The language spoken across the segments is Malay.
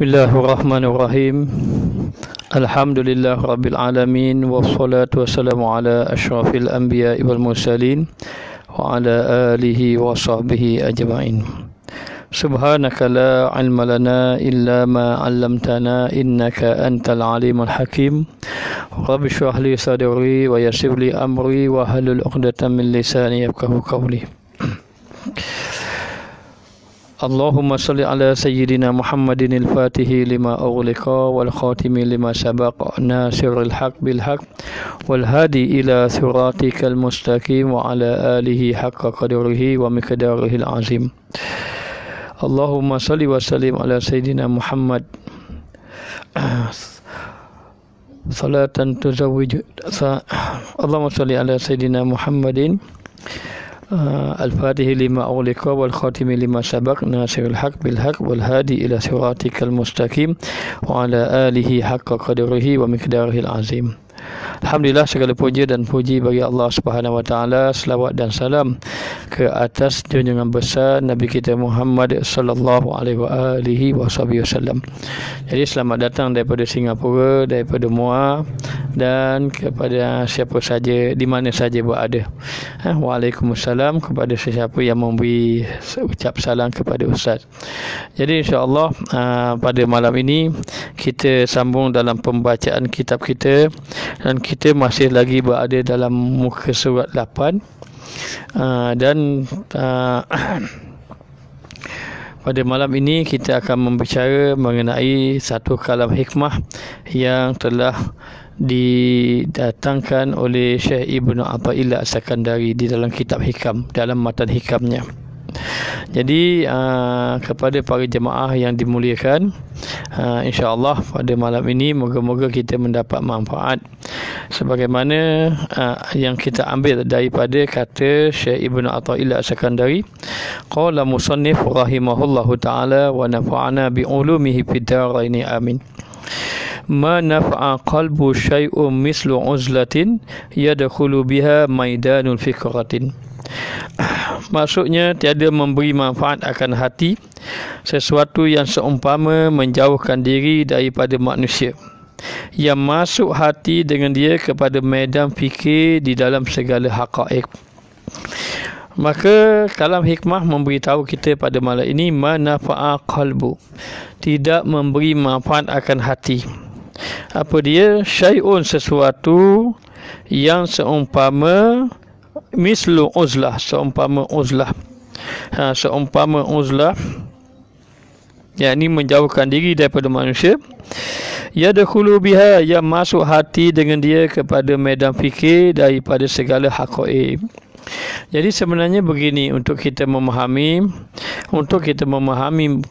Bismillahirrahmanirrahim. Alhamdulillah Rabbil Alamin. Wassalatu wassalamu ala ashrafil anbiya wal mursalin wa ala alihi wa sahbihi ajma'in. Subhanaka la ilma lana illa ma 'allamtana innaka antal alimul hakim. Rabbi shrah li sadri wa yassir li amri wa hlul 'uqdatam min lisani yafqahu qawli. Allahumma salli ala sayyidina Muhammadin al-fatihi lima ughliqa wal khatimi lima sabaqa nasiril haq bil haq wal hadi ila siratikal mustaqim wa ala alihi haqqa qadrihi wa miqdarihil azim. Allahumma salli wa sallim ala sayyidina Muhammad salatan tuzawwiju Allahumma salli ala sayyidina Muhammadin al-fatihi lima ughliqa wal khatimi lima sabaq nasirul haq bil haq wal hadi ila siratikal mustaqim wa ala alihi haqqa qadrihi wa miqdarihil azim. Alhamdulillah, segala puja dan puji bagi Allah Subhanahu wa taala, selawat dan salam ke atas junjungan besar Nabi kita Muhammad sallallahu alaihi wasallam. Jadi selamat datang daripada Singapura, daripada Muar, dan kepada siapa saja di mana saja berada. Waalaikumsalam kepada sesiapa yang memberi ucap salam kepada Ustaz. Jadi insya-Allah pada malam ini kita sambung dalam pembacaan kitab kita, dan kita masih lagi berada dalam muka surat 8 dan pada malam ini kita akan membicara mengenai satu kalam hikmah yang telah didatangkan oleh Syekh Ibnu Athaillah As-Sakandari di dalam kitab Hikam, dalam matan hikamnya. Jadi kepada para jemaah yang dimuliakan, insya-Allah pada malam ini moga-moga kita mendapat manfaat sebagaimana yang kita ambil daripada kata Syekh Ibnu Athaillah As-Sakandari, qala musannif rahimahullahu taala wa nafa'ana bi ulumihi fid dharain amin. Ma nafa'a qalbu syai'un mislu uzlatin yadkhulu biha maidanul fikratin. Maksudnya, tiada memberi manfaat akan hati sesuatu yang seumpama menjauhkan diri daripada manusia yang masuk hati dengan dia kepada medan fikir di dalam segala haqaiq. Maka kalam hikmah memberitahu kita pada malam ini, manafa'a qalbu, tidak memberi manfaat akan hati. Apa dia? Syai'un, sesuatu yang seumpama mislu uzlah, seumpama uzlah. Seumpama uzlah, yakni menjauhkan diri daripada manusia. Yadkhulu biha, yang masuk hati dengan dia kepada medan fikir daripada segala haqaiq. Jadi sebenarnya begini, untuk kita memahami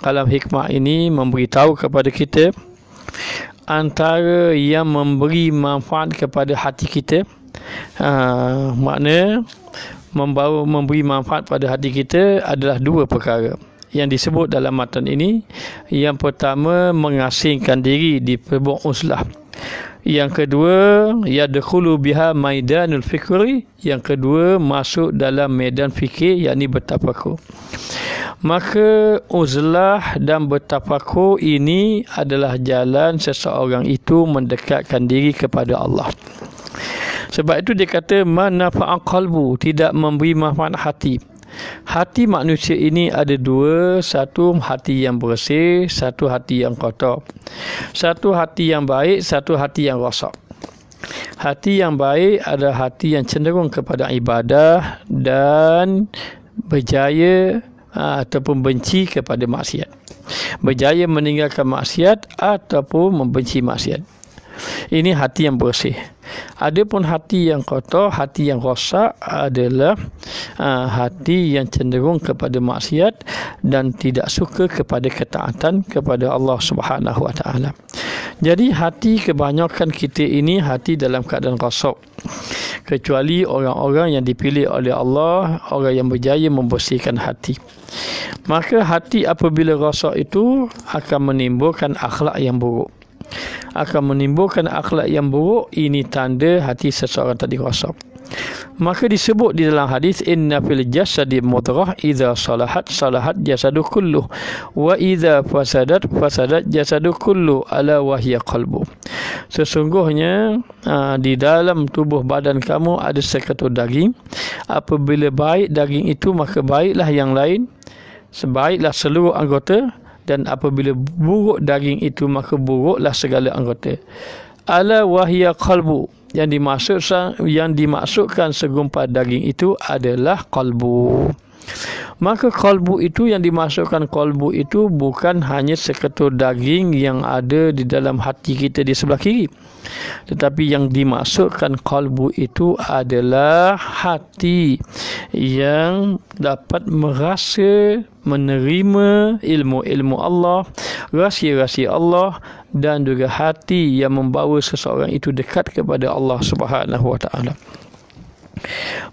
kalam hikmah ini memberi tahu kepada kita antara yang memberi manfaat kepada hati kita. Makna memberi manfaat pada hati kita adalah dua perkara yang disebut dalam matan ini. Yang pertama, mengasingkan diri di perbuatan uzlah. Yang kedua, yadkhulu biha maidanul fikri. Yang kedua, masuk dalam medan fikir, yakni bertafakur. Maka uzlah dan bertafakur ini adalah jalan seseorang itu mendekatkan diri kepada Allah. Sebab itu dia kata manafa'a qalbu, tidak memberi manfaat hati. Hati manusia ini ada dua, satu hati yang bersih, satu hati yang kotor. Satu hati yang baik, satu hati yang rosak. Hati yang baik adalah hati yang cenderung kepada ibadah dan berjaya ataupun benci kepada maksiat. Berjaya meninggalkan maksiat ataupun membenci maksiat. Ini hati yang bersih. Adapun hati yang kotor, hati yang rosak adalah hati yang cenderung kepada maksiat dan tidak suka kepada ketaatan kepada Allah Subhanahu wa taala. Jadi hati kebanyakan kita ini hati dalam keadaan rosak. Kecuali orang-orang yang dipilih oleh Allah, orang yang berjaya membersihkan hati. Maka hati apabila rosak itu akan menimbulkan akhlak yang buruk. Akan menimbulkan akhlak yang buruk. Ini tanda hati seseorang tadi rosak. Maka disebut di dalam hadis, inna fil jasadi mudghah idza salahat salahat jasadu kulluh wa idza fasadat fasadat jasadu kulluh ala wahya qalbu. Sesungguhnya di dalam tubuh badan kamu ada seketul daging. Apabila baik daging itu, maka baiklah yang lain, sebaiklah seluruh anggota, dan apabila buruk daging itu, maka buruklah segala anggota. Ala wahya qalbu, yang dimaksudkan segumpal daging itu adalah qalbu. Maka qalbu itu, yang dimaksudkan qalbu itu bukan hanya seketul daging yang ada di dalam hati kita di sebelah kiri, tetapi yang dimaksudkan qalbu itu adalah hati yang dapat merasa, menerima ilmu-ilmu Allah, rahsia-rahsia Allah, dan juga hati yang membawa seseorang itu dekat kepada Allah Subhanahu wa taala.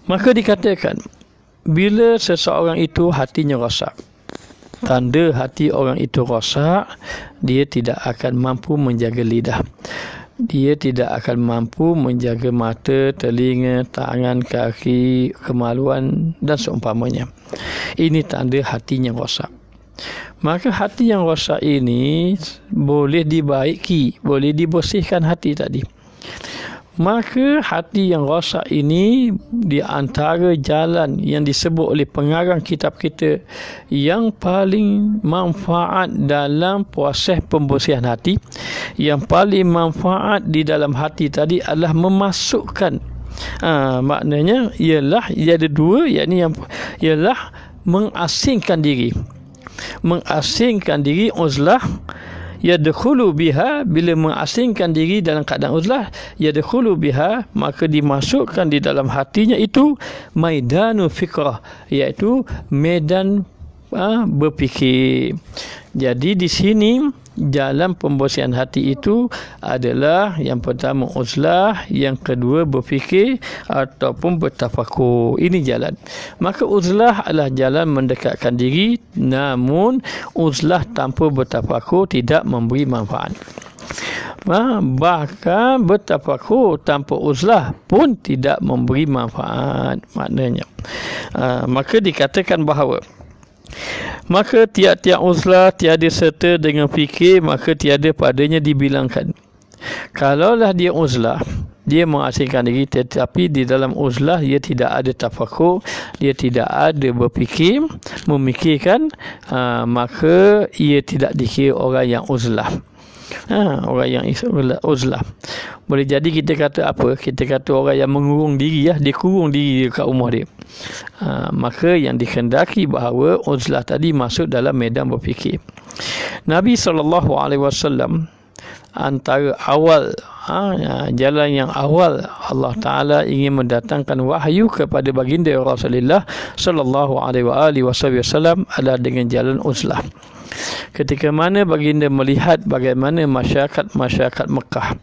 Maka dikatakan, bila seseorang itu hatinya rosak, tanda hati orang itu rosak, dia tidak akan mampu menjaga lidah, dia tidak akan mampu menjaga mata, telinga, tangan, kaki, kemaluan dan seumpamanya. Ini tanda hatinya rosak. Maka hati yang rosak ini boleh dibaiki, boleh dibersihkan hati tadi. Maka hati yang rosak ini, di antara jalan yang disebut oleh pengarang kitab kita yang paling manfaat dalam proses pembersihan hati, yang paling manfaat di dalam hati tadi adalah memasukkan, maknanya ialah ada dua, yakni yang ialah mengasingkan diri. Mengasingkan diri, uzlah, yadkhulu biha. Bila mengasingkan diri dalam keadaan uzlah, yadkhulu biha, maka dimasukkan di dalam hatinya itu maidanu fikrah, iaitu medan berfikir. Jadi di sini jalan pembersihan hati itu adalah yang pertama uzlah, yang kedua berfikir ataupun bertafakur. Ini jalan. Maka uzlah adalah jalan mendekatkan diri, namun uzlah tanpa bertafakur tidak memberi manfaat. Bahkan bertafakur tanpa uzlah pun tidak memberi manfaat, maknanya. Maka dikatakan bahawa maka tiap-tiap uzlah tiada serta dengan fikir, maka tiada padanya dibilangkan. Kalaulah dia uzlah, dia mengasingkan diri, tetapi di dalam uzlah dia tidak ada tafakur, dia tidak ada berfikir, memikirkan, maka ia tidak dikira orang yang uzlah. Orang yang uzlah. Boleh jadi kita kata apa? Kita kata orang yang mengurung diri, dia kurung diri kat rumah dia. Maka yang dikhendaki bahawa uzlah tadi masuk dalam medan berfikir. Nabi SAW antara awal, jalan yang awal Allah Ta'ala ingin mendatangkan wahyu kepada baginda Rasulullah SAW adalah dengan jalan uzlah. Ketika mana baginda melihat bagaimana masyarakat Mekah,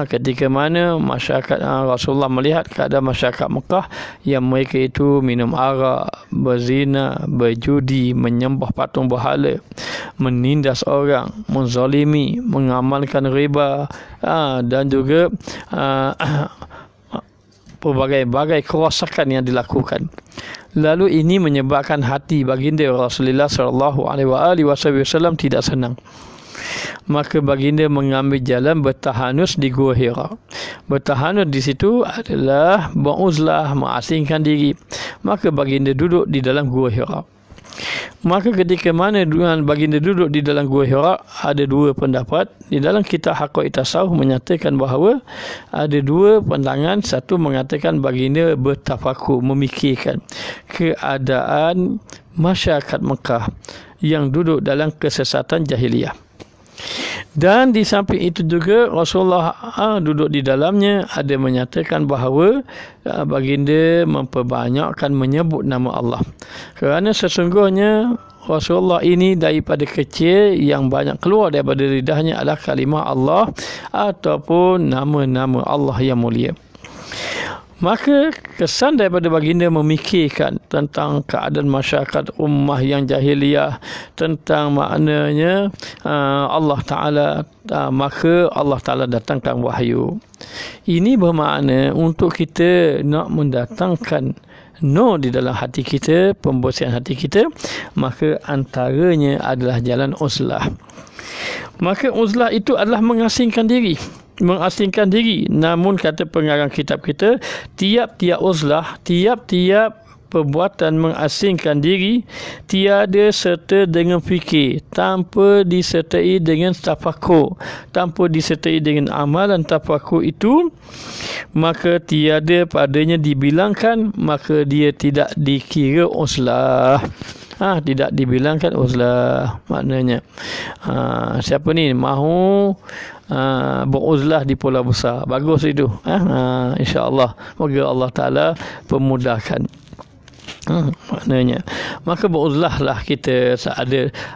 ketika mana masyarakat Rasulullah melihat keadaan masyarakat Mekah yang mereka itu minum arak, berzina, berjudi, menyembah patung berhala, menindas orang, menzalimi, mengamalkan riba, dan juga pelbagai kerosakan yang dilakukan. Lalu ini menyebabkan hati baginda Rasulullah SAW tidak senang. Maka baginda mengambil jalan bertahanus di Gua Hira. Bertahanus di situ adalah beruzlah, mengasingkan diri. Maka baginda duduk di dalam Gua Hira. Maka ketika mana baginda duduk di dalam Gua Hira, ada dua pendapat. Di dalam kitab Haqaiq Tasawuf menyatakan bahawa ada dua pandangan. Satu mengatakan baginda bertafakur, memikirkan keadaan masyarakat Mekah yang duduk dalam kesesatan jahiliyah. Dan di samping itu juga Rasulullah duduk di dalamnya, ada menyatakan bahawa baginda memperbanyakkan menyebut nama Allah. Kerana sesungguhnya Rasulullah ini daripada kecil yang banyak keluar daripada lidahnya adalah kalimah Allah ataupun nama-nama Allah yang mulia. Maka kesan daripada baginda memikirkan tentang keadaan masyarakat ummah yang jahiliyah, tentang maknanya Allah Ta'ala, maka Allah Ta'ala datangkan wahyu. Ini bermakna untuk kita nak mendatangkan nur di dalam hati kita, pembersihan hati kita, maka antaranya adalah jalan uzlah. Maka uzlah itu adalah mengasingkan diri. Namun kata pengarang kitab kita, tiap-tiap uzlah, tiap-tiap perbuatan mengasingkan diri tiada serta dengan fikir, tanpa disertai dengan tafakur, tanpa disertai dengan amalan tafakur itu, maka tiada padanya dibilangkan, maka dia tidak dikira uzlah. Tidak dibilangkan uzlah. Maknanya siapa ni mahu beruzlah di Pulau Besar, bagus itu. InsyaAllah moga Allah Ta'ala pemudahkan. Maknanya maka beruzlahlah kita.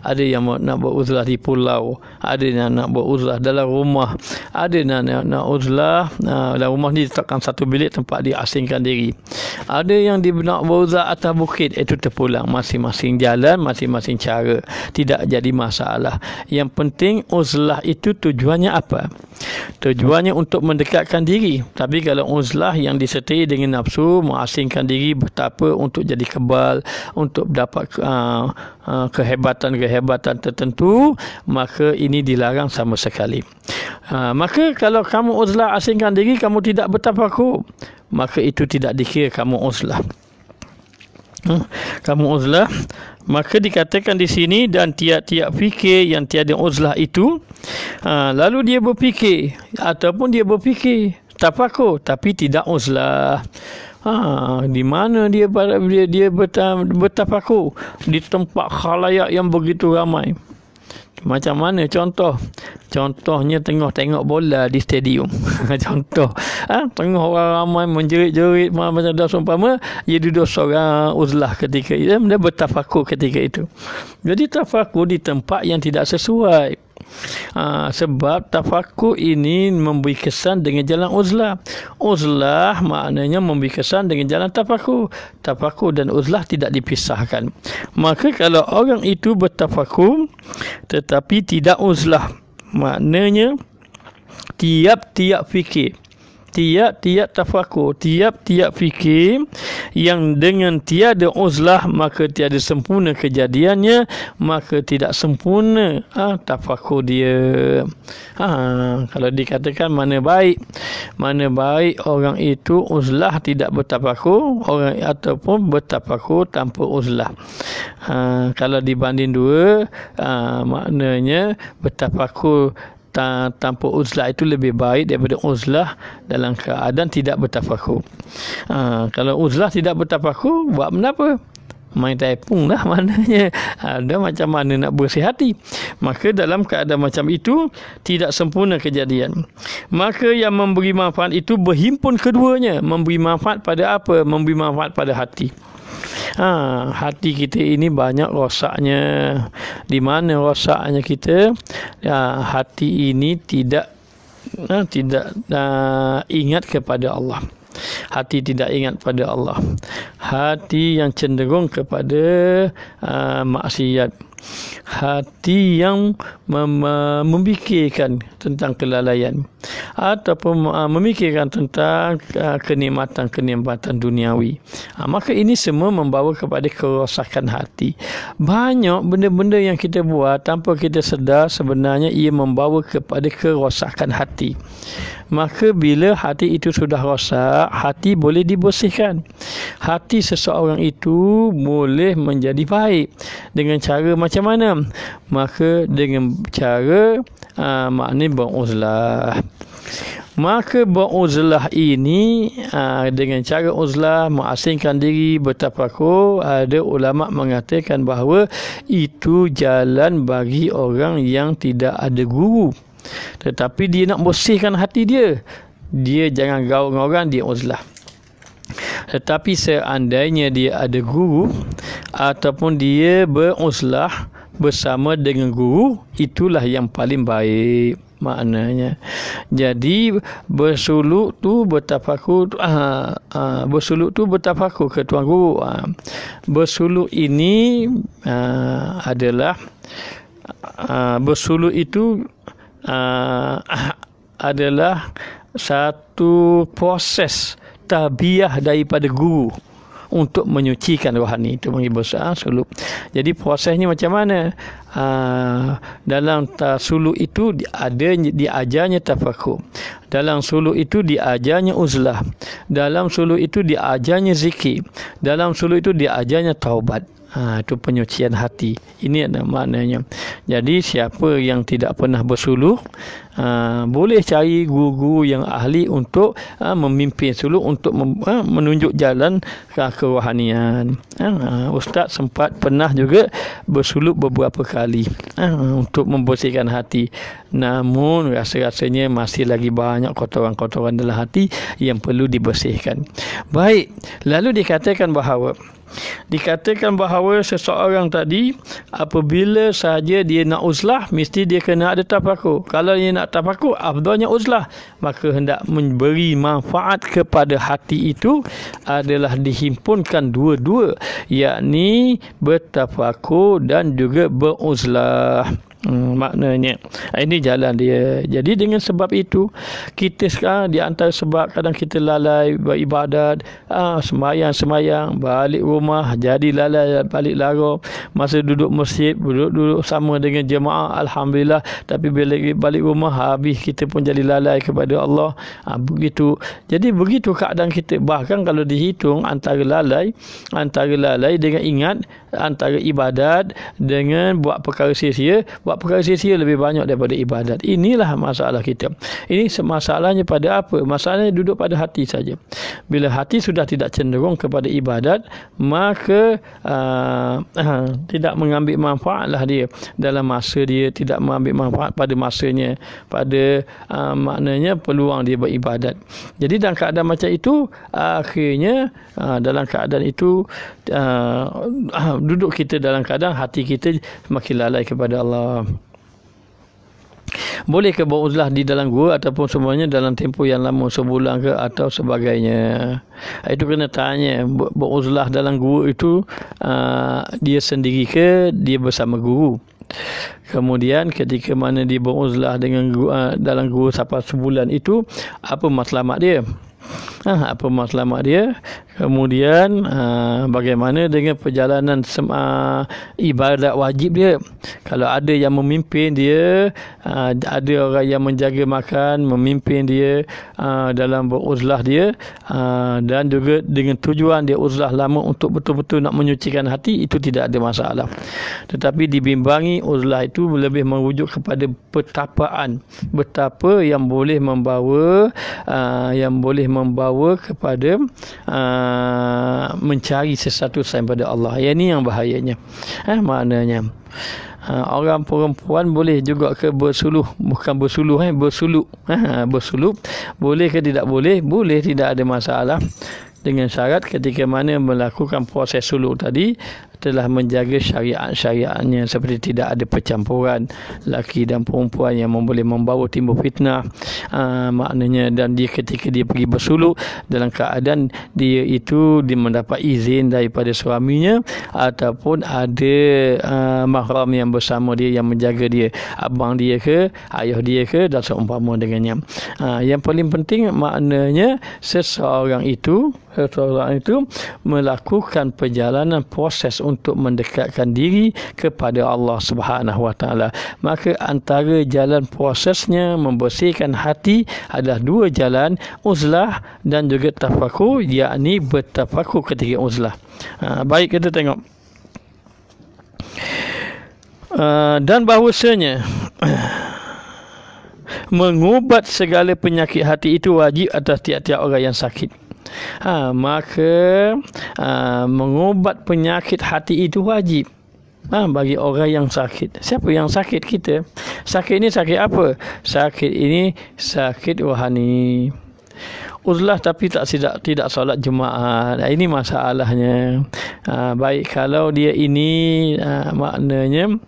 Ada yang nak beruzlah di pulau, ada yang nak beruzlah dalam rumah, ada yang nak uzlah dalam rumah ni letakkan satu bilik tempat dia asingkan diri, ada yang dia nak beruzlah atas bukit, itu terpulang. Masing-masing jalan, masing-masing cara, tidak jadi masalah. Yang penting uzlah itu tujuannya apa? Tujuannya untuk mendekatkan diri. Tapi kalau uzlah yang disertai dengan nafsu, mengasingkan diri, betapa untuk jadi kebal, untuk dapat kehebatan-kehebatan tertentu, maka ini dilarang sama sekali. Maka kalau kamu uzlah asingkan diri, kamu tidak bertafakur, maka itu tidak dikira kamu uzlah. Kamu uzlah, maka dikatakan di sini, dan tiap-tiap fikir yang tiada uzlah itu, lalu dia berfikir ataupun dia berfikir tafakur tapi tidak uzlah. Di mana dia bertafakur? Di tempat khalayak yang begitu ramai. Macam mana contoh? Contohnya tengah tengok bola di stadium. Contoh, tengah orang ramai menjerit-jerit macam dah seumpama dia duduk seorang uzlah ketika itu, dia bertafakur ketika itu. Jadi tafakur di tempat yang tidak sesuai. Sebab tafakur ini memberi kesan dengan jalan uzlah. Uzlah maknanya memberi kesan dengan jalan tafakur. Tafakur dan uzlah tidak dipisahkan. Maka kalau orang itu bertafakur tetapi tidak uzlah, maknanya tiap-tiap fikir, tiap-tiap tafakur, tiap-tiap fikir yang dengan tiada uzlah, maka tiada sempurna kejadiannya, maka tidak sempurna tafakur dia. Kalau dikatakan mana baik orang itu uzlah tidak bertafakur, orang ataupun bertafakur tanpa uzlah. Kalau dibanding dua, maknanya bertafakur tanpa uzlah itu lebih baik daripada uzlah dalam keadaan tidak bertafakur. Kalau uzlah tidak bertafakur, buat kenapa? Main tepung lah maknanya. Ada macam mana nak bersih hati. Maka dalam keadaan macam itu tidak sempurna kejadian. Maka yang memberi manfaat itu berhimpun keduanya. Memberi manfaat pada apa? Memberi manfaat pada hati. Hati kita ini banyak rosaknya. Di mana rosaknya kita? Hati ini tidak ingat kepada Allah. Hati tidak ingat pada Allah. Hati yang cenderung kepada maksiat. Hati yang memikirkan tentang kelalaian ataupun memikirkan tentang kenikmatan duniawi. Maka ini semua membawa kepada kerosakan hati. Banyak benda-benda yang kita buat tanpa kita sedar, sebenarnya ia membawa kepada kerosakan hati. Maka bila hati itu sudah rosak, hati boleh dibersihkan. Hati seseorang itu boleh menjadi baik. Dengan cara macam mana? Maka dengan cara maknanya beruzlah. Maka beruzlah ini dengan cara uzlah, mengasingkan diri, bertafakur, ada ulama mengatakan bahawa itu jalan bagi orang yang tidak ada guru. Tetapi dia nak bersihkan hati dia, dia jangan gaul dengan orang, dia uzlah. Tetapi seandainya dia ada guru ataupun dia beruzlah, bersama dengan guru, itulah yang paling baik maknanya. Jadi bersuluk tu bertafakur, bersuluk tu bertafakur ke tuan guru. Bersuluk ini adalah bersuluk itu adalah satu proses tarbiyah daripada guru untuk menyucikan rohani. Itu panggil suluk. Jadi prosesnya macam mana? Dalam suluk itu diajarnya tafakur. Dalam suluk itu diajarnya uzlah. Dalam suluk itu diajarnya zikir. Dalam suluk itu diajarnya taubat. Itu penyucian hati. Ini adalah maknanya. Jadi siapa yang tidak pernah bersuluk, boleh cari guru-guru yang ahli untuk memimpin suluk, untuk menunjuk jalan ke kerohanian. Ustaz sempat pernah juga bersuluk beberapa kali untuk membersihkan hati. Namun rasa-rasanya masih lagi banyak kotoran-kotoran dalam hati yang perlu dibersihkan. Baik, lalu dikatakan bahawa seseorang tadi apabila sahaja dia nak uzlah, mesti dia kena ada tafakur. Kalau dia nak tafakur, afdalnya uzlah. Maka hendak memberi manfaat kepada hati itu adalah dihimpunkan dua-dua, yakni bertafakur dan juga beruzlah. Maknanya ini jalan dia. Jadi dengan sebab itu, kita sekarang di antara sebab kadang kita lalai beribadat, semayang balik rumah jadi lalai balik lara. Masa duduk masjid duduk sama dengan jemaah, alhamdulillah, tapi bila balik rumah habis kita pun jadi lalai kepada Allah. Begitu. Jadi begitu keadaan kita. Bahkan kalau dihitung antara lalai dengan ingat, antara ibadat dengan buat perkara sia-sia, buat perkara sia-sia lebih banyak daripada ibadat. Inilah masalah kita. Ini masalahnya pada apa? Masalahnya duduk pada hati saja. Bila hati sudah tidak cenderung kepada ibadat, maka tidak mengambil manfaatlah dia dalam masa dia, tidak mengambil manfaat pada masanya, pada maknanya peluang dia beribadat. Jadi dalam keadaan macam itu, akhirnya dalam keadaan itu duduk kita dalam keadaan hati kita semakin lalai kepada Allah. Boleh ke beruzlah di dalam gua ataupun semuanya dalam tempoh yang lama, sebulan ke atau sebagainya? Itu kena tanya. Beruzlah dalam gua itu dia sendiri ke dia bersama guru? Kemudian ketika mana dia beruzlah dengan dalam gua sampai sebulan itu, apa matlamat dia? Apa matlamat dia? Kemudian bagaimana dengan perjalanan ibadat wajib dia? Kalau ada yang memimpin dia, ada orang yang menjaga makan, memimpin dia dalam beruzlah dia, dan juga dengan tujuan dia uzlah lama untuk betul-betul nak menyucikan hati, itu tidak ada masalah. Tetapi dibimbangi uzlah itu lebih merujuk kepada pertapaan, betapa yang boleh membawa kepada mencari sesuatu selain pada Allah. Yang ini yang bahayanya. Maknanya orang perempuan boleh juga ke bersuluh, bukan bersuluk, bersuluk. Bersuluk boleh ke tidak boleh? Boleh, tidak ada masalah, dengan syarat ketika mana melakukan proses suluk tadi telah menjaga syariat-syariatnya, seperti tidak ada percampuran laki dan perempuan yang boleh membawa timbul fitnah. Maknanya, dan dia ketika dia pergi bersuluk dalam keadaan dia itu dia mendapat izin daripada suaminya, ataupun ada mahram yang bersama dia yang menjaga dia, abang dia ke, ayah dia ke, dan seumpama dengannya. Yang paling penting maknanya seseorang itu melakukan perjalanan proses untuk mendekatkan diri kepada Allah Subhanahu Wa Taala. Maka antara jalan prosesnya membersihkan hati adalah dua jalan, uzlah dan juga tafakur, yakni bertafakur ketika uzlah. Baik, kita tengok. Dan bahawasanya mengubat segala penyakit hati itu wajib atas tiap-tiap orang yang sakit. Maka mengubat penyakit hati itu wajib bagi orang yang sakit. Siapa yang sakit? Kita. Sakit ini sakit apa? Sakit ini sakit rohani. Uzlah tapi tidak solat Jumaat. Ini masalahnya. Baik kalau dia ini maknanya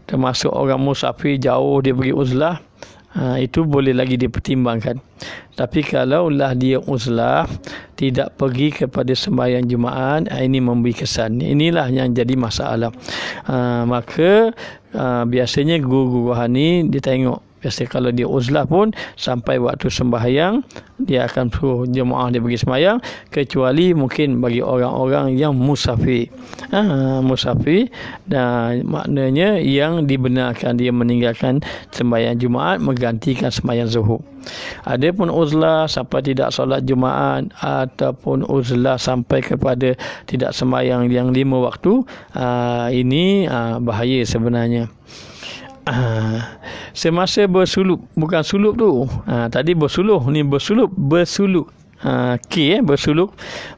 termasuk orang musafir jauh dia pergi uzlah, itu boleh lagi dipertimbangkan. Tapi kalaulah dia uzlah tidak pergi kepada sembahyang Jumaat, ini memberi kesan. Inilah yang jadi masalah. Maka biasanya guru-guru rohani dia tengok, biasa kalau dia uzlah pun sampai waktu sembahyang dia akan suruh jemaah dia pergi sembahyang, kecuali mungkin bagi orang-orang yang musafir. Musafir dan maknanya yang dibenarkan dia meninggalkan sembahyang Jumaat menggantikan sembahyang Zuhur. Adapun uzlah sampai tidak solat Jumaat ataupun uzlah sampai kepada tidak sembahyang yang 5 waktu, ini bahaya sebenarnya. Semasa bersuluk, bukan suluk tu. Tadi bersuluh, ni bersuluk. Bersuluk,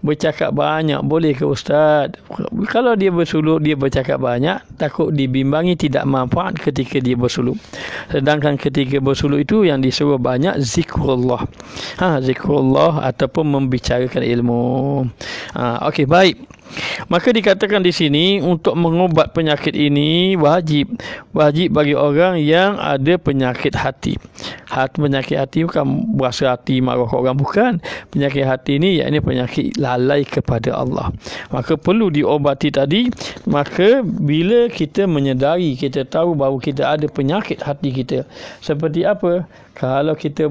bercakap banyak boleh ke ustaz? Kalau dia bersuluk, dia bercakap banyak, takut dibimbangi tidak manfaat ketika dia bersuluk. Sedangkan ketika bersuluk itu yang disuruh banyak zikrullah. Zikrullah ataupun membicarakan ilmu. Okey, baik. Maka dikatakan di sini untuk mengubat penyakit ini wajib bagi orang yang ada penyakit hati. Penyakit hati bukan berasa hati marah orang, bukan. Penyakit hati ini yakni penyakit lalai kepada Allah. Maka perlu diobati tadi. Maka bila kita menyedari, kita tahu bahawa kita ada penyakit hati kita. Seperti apa? Kalau kita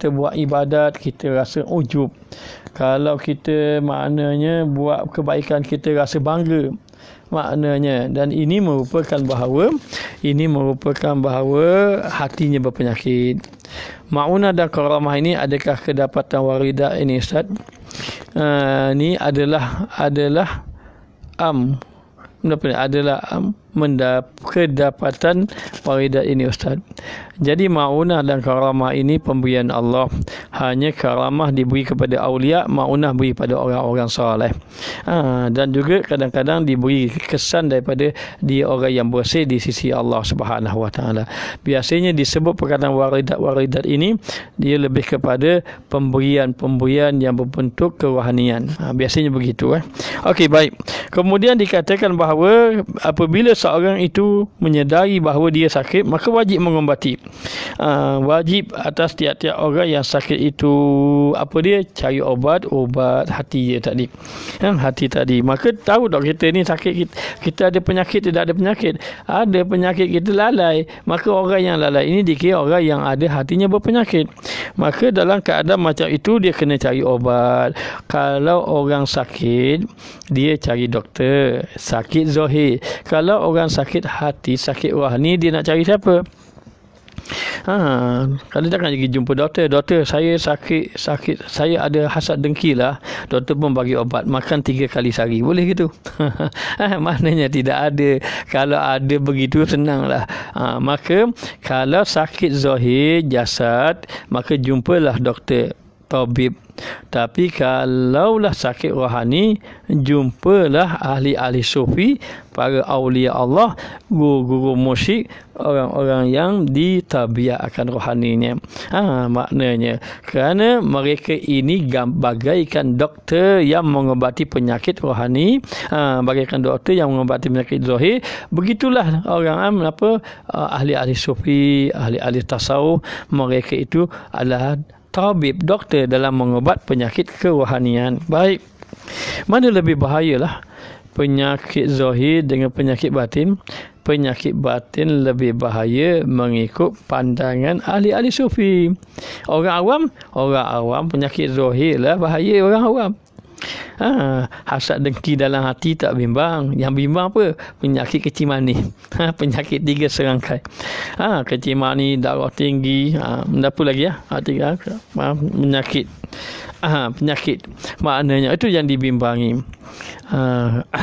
buat ibadat, kita rasa ujub. Kalau kita maknanya buat kebaikan, kita rasa bangga maknanya, dan ini merupakan bahawa hatinya berpenyakit. Ma'unah dan karamah ini adakah kedapatan waridah ini Ustaz? Ini adalah kedapatan waridat ini Ustaz. Jadi ma'unah dan karamah ini pemberian Allah. Hanya karamah diberi kepada awliya, ma'unah beri pada orang-orang soleh. Dan juga kadang-kadang diberi kesan daripada dia orang yang bersih di sisi Allah Subhanahu Wa Taala. Biasanya disebut perkataan waridat ini dia lebih kepada pemberian yang berbentuk kerohanian. Biasanya begitu. Okey, baik. Kemudian dikatakan bahawa apabila seorang itu menyedari bahawa dia sakit, maka wajib mengobati. Wajib atas tiap-tiap orang yang sakit itu cari obat hati dia tadi. Hati tadi. Maka tahu tak kita ni sakit, kita ada penyakit, tidak ada penyakit. Ada penyakit, kita lalai. Maka orang yang lalai ini dikira orang yang ada hatinya berpenyakit. Maka dalam keadaan macam itu dia kena cari obat. Kalau orang sakit, dia cari doktor. Sakit zahir. Kalau orang sakit hati, sakit rohani, dia nak cari siapa? Kalau jangan pergi jumpa doktor, saya sakit, saya ada hasad dengki lah. Doktor pun bagi obat, makan 3 kali sehari. Boleh gitu? Maknanya tidak ada. Kalau ada begitu, senanglah. Maka kalau sakit zahir jasad, maka jumpalah doktor, tabib. Tapi kalaulah sakit rohani, jumpalah ahli-ahli sufi, para awliya Allah, guru-guru musyrik, orang-orang yang ditabiatkan rohaninya. Maknanya kerana mereka ini bagaikan doktor yang mengobati penyakit rohani, bagaikan doktor yang mengobati penyakit zahir. Begitulah orang ahli-ahli sufi, ahli-ahli tasawuf, mereka itu adalah tabib, doktor dalam mengobat penyakit kerohanian. Baik, mana lebih bahayalah penyakit zahir dengan penyakit batin? Penyakit batin lebih bahaya mengikut pandangan ahli-ahli sufi. Orang awam penyakit zahir lah bahaya orang awam. Hasad dengki dalam hati tak bimbang. Yang bimbang apa? Penyakit kecil manis. Penyakit 3 serangkai. Kecil manis, darah tinggi, apa lagi penyakit. Penyakit. Maknanya itu yang dibimbangi.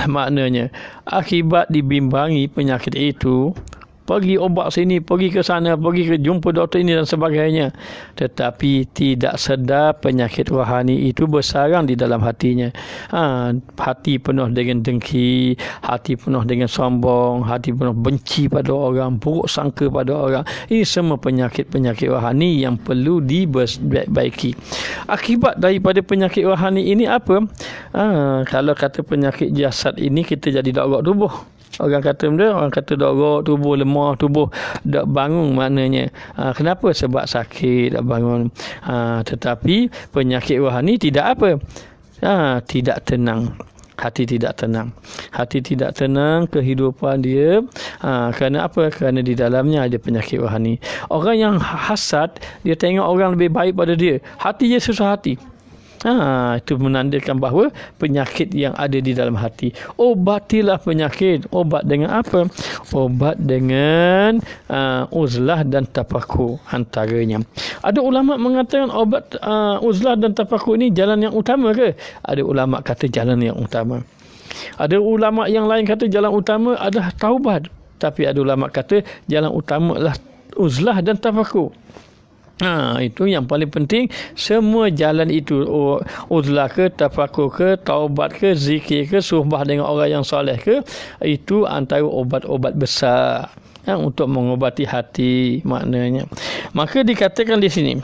Maknanya akibat dibimbangi penyakit itu, pergi obat sini, pergi ke sana, pergi ke jumpa doktor ini dan sebagainya, tetapi tidak sedar penyakit rohani itu bersarang di dalam hatinya. Hati penuh dengan dengki, hati penuh dengan sombong, hati penuh benci pada orang, buruk sangka pada orang. Ini semua penyakit-penyakit rohani yang perlu diperbaiki. Akibat daripada penyakit rohani ini apa? Kalau kata penyakit jasad ini, kita jadi dogok tubuh. Orang kata dogok tubuh, lemah tubuh, tak bangun maknanya. Kenapa? Sebab sakit, tak bangun. Tetapi penyakit rohani tidak apa? Tidak tenang. Hati tidak tenang. Hati tidak tenang, kehidupan dia. Kerana apa? Kerana di dalamnya ada penyakit rohani. Orang yang hasad, dia tengok orang lebih baik pada dia, hati dia susah hati. Itu menandakan bahawa penyakit yang ada di dalam hati. Obatilah penyakit. Obat dengan apa? Obat dengan uzlah dan tafakur antaranya. Ada ulama mengatakan obat uzlah dan tafakur ini jalan yang utama ke? Ada ulama kata jalan yang utama. Ada ulama yang lain kata jalan utama adalah taubat. Tapi ada ulama kata jalan utama adalah uzlah dan tafakur. Itu yang paling penting. Semua jalan itu, uzlah ke, tafakur ke, taubat ke, zikir ke, suhbah dengan orang yang soleh ke, itu antara obat-obat besar untuk mengobati hati maknanya. Maka dikatakan di sini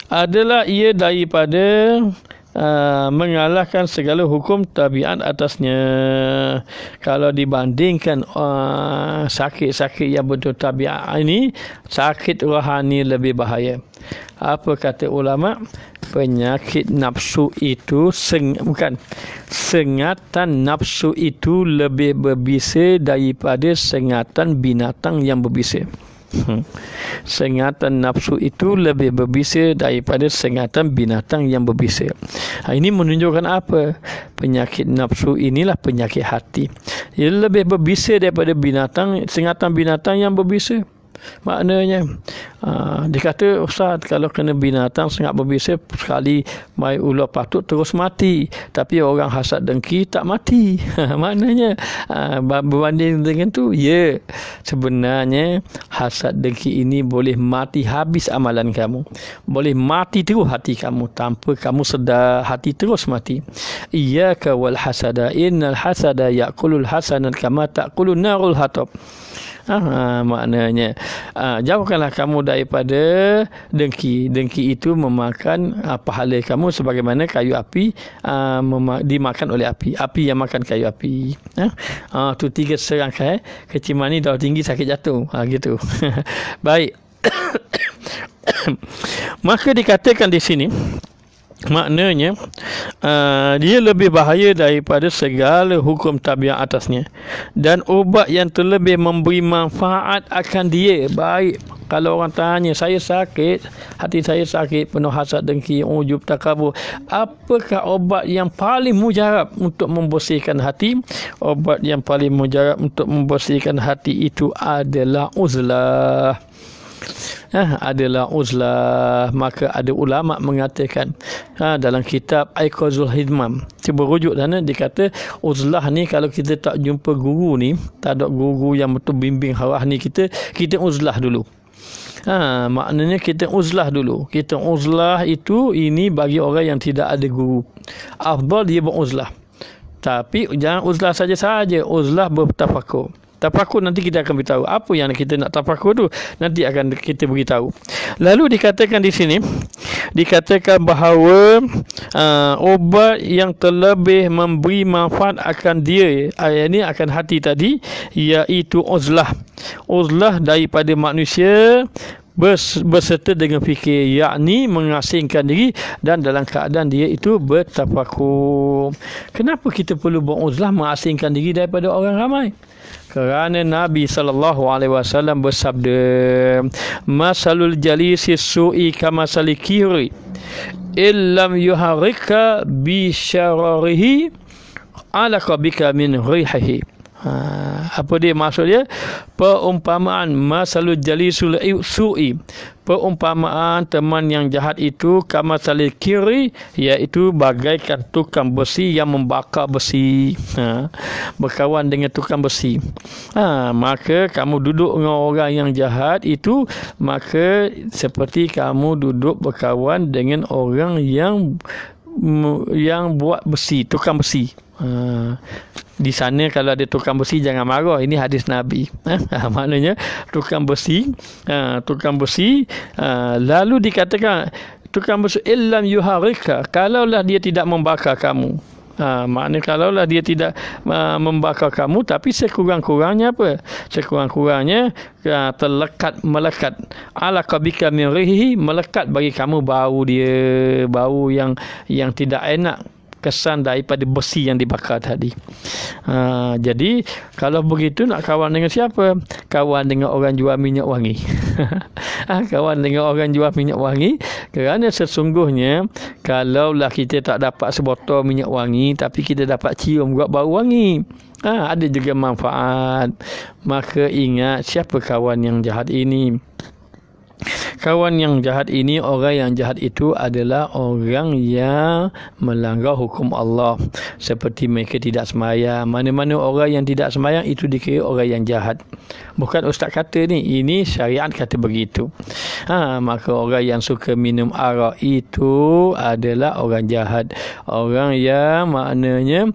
adalah ia daripada mengalahkan segala hukum tabiat atasnya. Kalau dibandingkan sakit-sakit yang betul tabiat ini, sakit rohani lebih bahaya. Apa kata ulama? Penyakit nafsu itu sengatan nafsu itu lebih berbisa daripada sengatan binatang yang berbisa. Sengatan nafsu itu lebih berbisa daripada sengatan binatang yang berbisa. Ini menunjukkan apa? Penyakit nafsu inilah penyakit hati. Ia lebih berbisa daripada binatang, sengatan binatang yang berbisa. Maknanya dikata, Ustaz, kalau kena binatang sangat berbisa, sekali mai ular patut terus mati, tapi orang hasad dengki tak mati. Maknanya berbanding dengan tu, sebenarnya hasad dengki ini boleh mati habis amalan kamu, boleh mati terus hati kamu tanpa kamu sedar, hati terus mati. Iyyaka wal hasada, innal hasada ya'kulul hasanat kama ta'kulun narul hatab. Maknanya jauhkanlah kamu daripada dengki. Dengki itu memakan pahala kamu sebagaimana kayu api dimakan oleh api. Api yang makan kayu api. Tu 3 serangkai. Keciman ni dah tinggi sakit jatuh. Gitu. Baik. Maka dikatakan di sini, maknanya dia lebih bahaya daripada segala hukum tabiat atasnya, dan ubat yang terlebih memberi manfaat akan dia. Baik, kalau orang tanya, saya sakit, hati saya sakit, penuh hasad dengki, ujub, takabur, apakah obat yang paling mujarab untuk membersihkan hati? Obat yang paling mujarab untuk membersihkan hati itu adalah uzlah. Adalah uzlah. Maka ada ulama mengatakan dalam kitab Aiqazul Hidmam, cuba rujuk sana, dikata uzlah ni kalau kita tak jumpa guru ni, tak ada guru yang betul bimbing arwah ni, kita uzlah dulu. Maknanya kita uzlah dulu. Kita uzlah itu ini bagi orang yang tidak ada guru. Afdal dia beruzlah. Tapi jangan uzlah saja-saja, uzlah bertafakur. Tafakur nanti kita akan beritahu apa yang kita nak tafakur tu, nanti akan kita beritahu. Lalu dikatakan di sini, dikatakan bahawa obat yang terlebih memberi manfaat akan dia, ini akan hati tadi, iaitu uzlah. Uzlah daripada manusia berserta dengan fikir, yakni mengasingkan diri dan dalam keadaan dia itu bertafakur. Kenapa kita perlu beruzlah, mengasingkan diri daripada orang ramai? Kerana Nabi SAW bersabda, masalul jalisi su'i kamasali kiri illam yuharika bi syararihi alaka bika min rihihi. Apa dia maksud dia? Perumpamaan masalul jalisul su'i, perumpamaan teman yang jahat itu kama salil kiri, iaitu bagaikan tukang besi yang membakar besi. Berkawan dengan tukang besi. Maka kamu duduk dengan orang yang jahat itu, maka seperti kamu duduk berkawan dengan orang yang buat besi, tukang besi. Di sana kalau ada tukang besi jangan marah, ini hadis Nabi. Maknanya tukang besi, lalu dikatakan tukang besi illam yuharika, kalaulah dia tidak membakar kamu. Maknanya kalaulah dia tidak membakar kamu, tapi sekurang-kurangnya apa? Sekurang-kurangnya melekat ala qabika min rihi, melekat bagi kamu bau dia, bau yang tidak enak, kesan daripada besi yang dibakar tadi. Jadi kalau begitu nak kawan dengan siapa? Kawan dengan orang jual minyak wangi. Kawan dengan orang jual minyak wangi, kerana sesungguhnya kalaulah kita tak dapat sebotol minyak wangi, tapi kita dapat cium buat bau wangi, ada juga manfaat. Maka ingat siapa kawan yang jahat ini. Kawan yang jahat ini, orang yang jahat itu adalah orang yang melanggar hukum Allah, seperti mereka tidak sembahyang. Mana-mana orang yang tidak sembahyang itu dikira orang yang jahat. Bukan ustaz kata ni, ini syariat kata begitu. Maka orang yang suka minum arak itu adalah orang jahat. Orang yang maknanya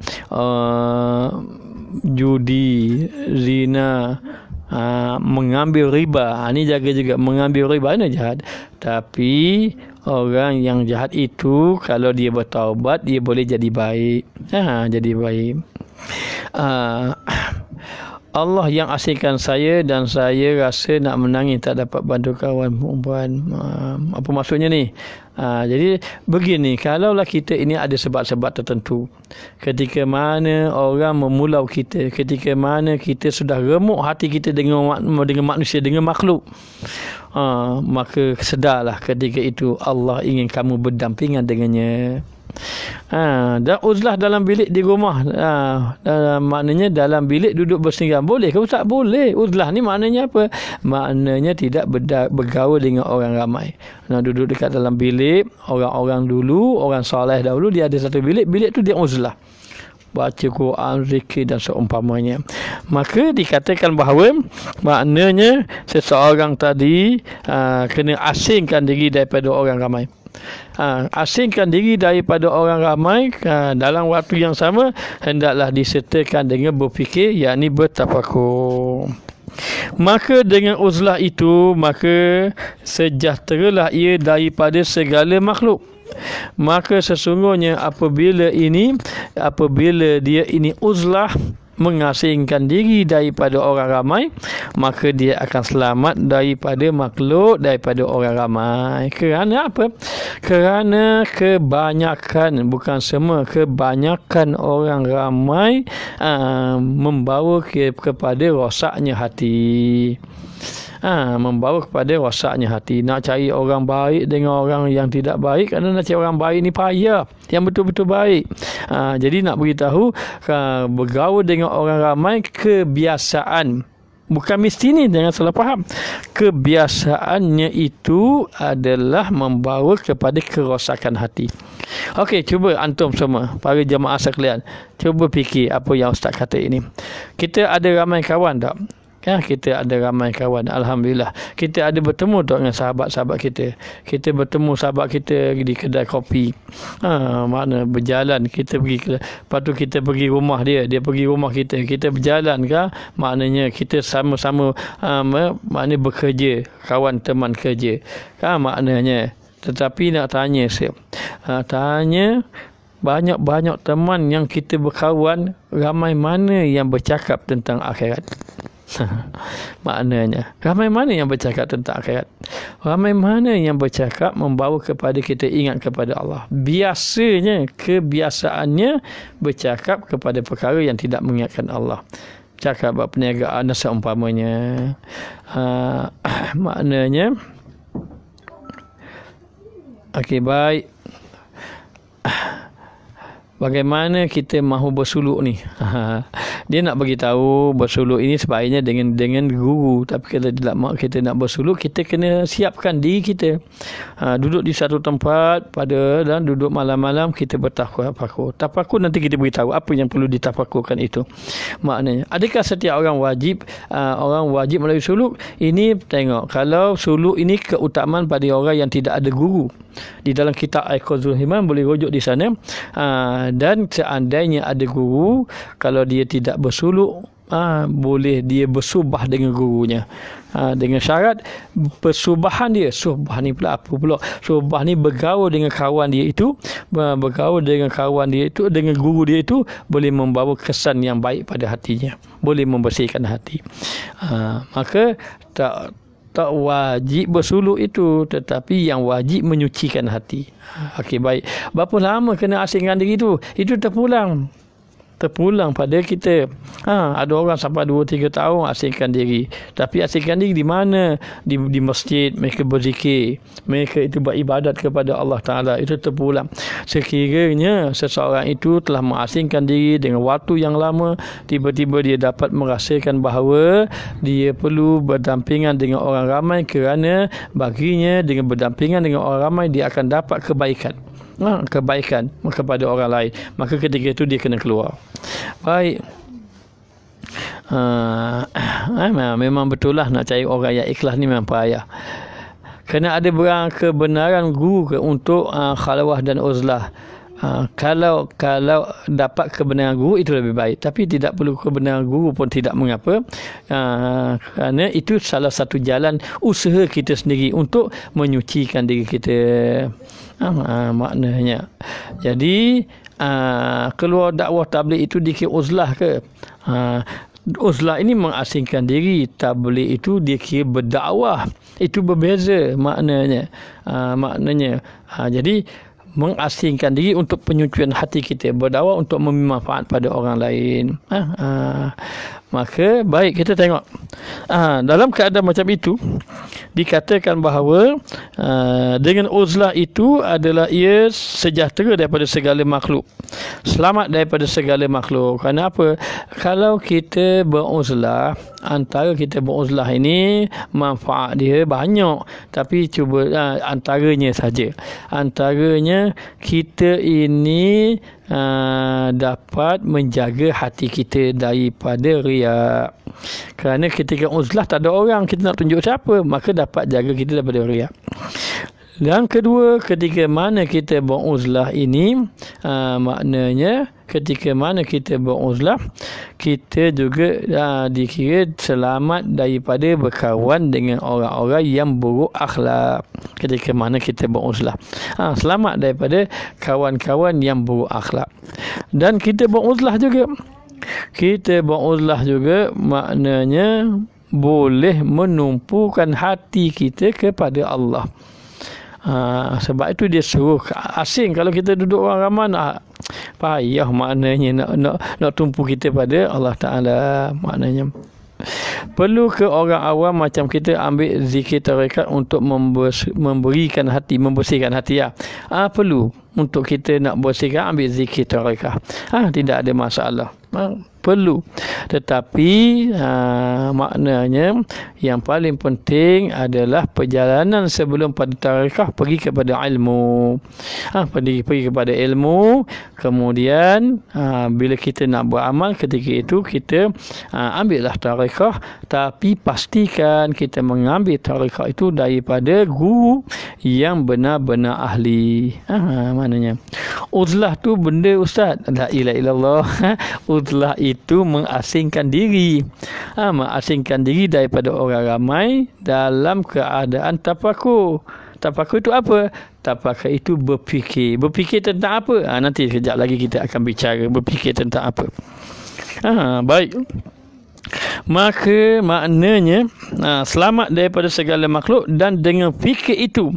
judi, zina, mengambil riba, ini jaga juga. Mengambil riba ini jahat. Tapi orang yang jahat itu kalau dia bertaubat, dia boleh jadi baik. Jadi baik. Allah yang asingkan saya dan saya rasa nak menangis tak dapat bantu kawan perempuan. Apa maksudnya ni? Jadi begini, kalaulah kita ini ada sebab-sebab tertentu, ketika mana orang memulau kita, ketika mana kita sudah remuk hati kita dengan manusia, dengan makhluk, maka sedarlah ketika itu Allah ingin kamu berdampingan dengannya. Dan uzlah dalam bilik di rumah, maknanya dalam bilik duduk bersendirian boleh ke Ustaz? Boleh. Uzlah ni maknanya apa? Maknanya tidak bergaul dengan orang ramai. Duduk dekat dalam bilik, orang-orang dulu, orang soleh dahulu, dia ada satu bilik, bilik tu dia uzlah, baca Quran, zikir dan seumpamanya. Maka dikatakan bahawa maknanya seseorang tadi kena asingkan diri daripada orang ramai. Asingkan diri daripada orang ramai, dalam waktu yang sama hendaklah disertakan dengan berfikir, yakni bertafakur. Maka dengan uzlah itu, maka sejahteralah ia daripada segala makhluk. Maka sesungguhnya apabila dia ini uzlah, mengasingkan diri daripada orang ramai, maka dia akan selamat daripada makhluk, daripada orang ramai. Kerana apa? Kerana kebanyakan, bukan semua, kebanyakan orang ramai membawa kepada rosaknya hati. Membawa kepada rosaknya hati. Nak cari orang baik dengan orang yang tidak baik, kerana nak cari orang baik ni payah, yang betul-betul baik. Jadi nak beritahu, bergaul dengan orang ramai kebiasaan, bukan mesti ni, jangan salah faham. Kebiasaannya itu adalah membawa kepada kerosakan hati. Okey, cuba antum semua, para jemaah sekalian, cuba fikir apa yang Ustaz kata ini. Kita ada ramai kawan tak? Kita ada ramai kawan, alhamdulillah. Kita ada bertemu dengan sahabat-sahabat kita. Kita bertemu sahabat kita di kedai kopi. Mana berjalan, kita pergi, lepas tu kita pergi rumah dia, dia pergi rumah kita. Kita berjalan ke, maknanya kita sama-sama maknanya bekerja, kawan teman kerja. Maknanya. Tetapi nak tanya tanya banyak-banyak teman yang kita berkawan, ramai mana yang bercakap tentang akhirat? Maknanya ramai mana yang bercakap tentang akhirat? Ramai mana yang bercakap membawa kepada kita ingat kepada Allah? Biasanya, kebiasaannya bercakap kepada perkara yang tidak mengingatkan Allah. Cakap bab perniagaan dan seumpamanya. Maknanya okey, baik. Bagaimana kita mahu bersuluk ni? dia nak bagi tahu bersuluk ini sebaiknya dengan guru. Tapi kalau kita nak bersuluk, kita kena siapkan diri kita. Duduk di satu tempat dan duduk malam-malam kita bertafakur. Tafakur nanti kita beritahu apa yang perlu ditafakurkan itu. Maknanya, adakah setiap orang wajib melalui suluk? Ini tengok, kalau suluk ini keutamaan pada orang yang tidak ada guru. Di dalam kitab Aiqazul Himan boleh rujuk di sana. Dan seandainya ada guru, kalau dia tidak bersuluk, boleh dia bersubah dengan gurunya, dengan syarat persubahan dia. Subah ni pula apa pula? Subah ni bergaul dengan kawan dia itu, dengan guru dia itu, boleh membawa kesan yang baik pada hatinya, boleh membersihkan hati. Maka tak wajib bersuluk itu, tetapi yang wajib menyucikan hati. Okey, baik. Berapa lama kena asingkan diri itu? Itu terpulang pada kita. Ada orang sampai 2-3 tahun asingkan diri. Tapi asingkan diri di mana? Di masjid, mereka berzikir, mereka itu beribadat kepada Allah Ta'ala. Itu terpulang. Sekiranya seseorang itu telah mengasingkan diri dengan waktu yang lama, tiba-tiba dia dapat merasakan bahawa dia perlu berdampingan dengan orang ramai, kerana baginya dengan berdampingan dengan orang ramai dia akan dapat kebaikan kepada orang lain. Maka ketika itu dia kena keluar. Baik. Memang betul lah, nak cari orang yang ikhlas ni memang payah. Kena ada kebenaran guru untuk khalwah dan uzlah. Kalau dapat kebenaran guru itu lebih baik, tapi tidak perlu kebenaran guru pun tidak mengapa, kerana itu salah satu jalan usaha kita sendiri untuk menyucikan diri kita. Maknanya, jadi keluar dakwah tabligh itu dikira uzlah ke? Uzlah ini mengasingkan diri, tabligh itu dia kira berdakwah. Itu berbeza maknanya. Jadi mengasingkan diri untuk penyucian hati kita, berdakwah untuk memberi manfaat pada orang lain. Maka baik, kita tengok dalam keadaan macam itu dikatakan bahawa dengan uzlah itu adalah ia sejahtera daripada segala makhluk, selamat daripada segala makhluk. Kerana apa? Kalau kita beruzlah, antara kita beruzlah ini manfaat dia banyak, tapi cuba antaranya kita ini dapat menjaga hati kita daripada riak. Kerana ketika uzlah tak ada orang, kita nak tunjuk siapa, maka dapat jaga kita daripada riak. Dan kedua, ketika mana kita beruzlah ini, maknanya ketika mana kita beruzlah, kita juga dikira selamat daripada berkawan dengan orang-orang yang buruk akhlak. Ketika mana kita beruzlah, selamat daripada kawan-kawan yang buruk akhlak. Dan kita beruzlah juga maknanya boleh menumpukan hati kita kepada Allah. Sebab itu dia suruh asing. Kalau kita duduk orang ramai, payah maknanya nak tumpu kita pada Allah Ta'ala. Maknanya perlu ke orang awam macam kita ambil zikir tarekat untuk memberikan hati, membersihkan hati. Perlu untuk kita nak bersihkan, ambil zikir tarekat. Tidak ada masalah. Perlu, tetapi maknanya yang paling penting adalah perjalanan sebelum pada tarekah pergi kepada ilmu. Pergi kepada ilmu, kemudian bila kita nak beramal, ketika itu kita ambillah tarekah, tapi pastikan kita mengambil tarekah itu daripada guru yang benar-benar ahli. Maknanya uzlah tu benda, ustaz, la ilaha illallah. Uzlah itu mengasingkan diri, mengasingkan diri daripada orang ramai dalam keadaan tafakur. Tafakur itu apa? Tafakur itu berfikir tentang apa? Nanti sekejap lagi kita akan bicara berfikir tentang apa. Baik. Maka maknanya selamat daripada segala makhluk, dan dengan fikir itu,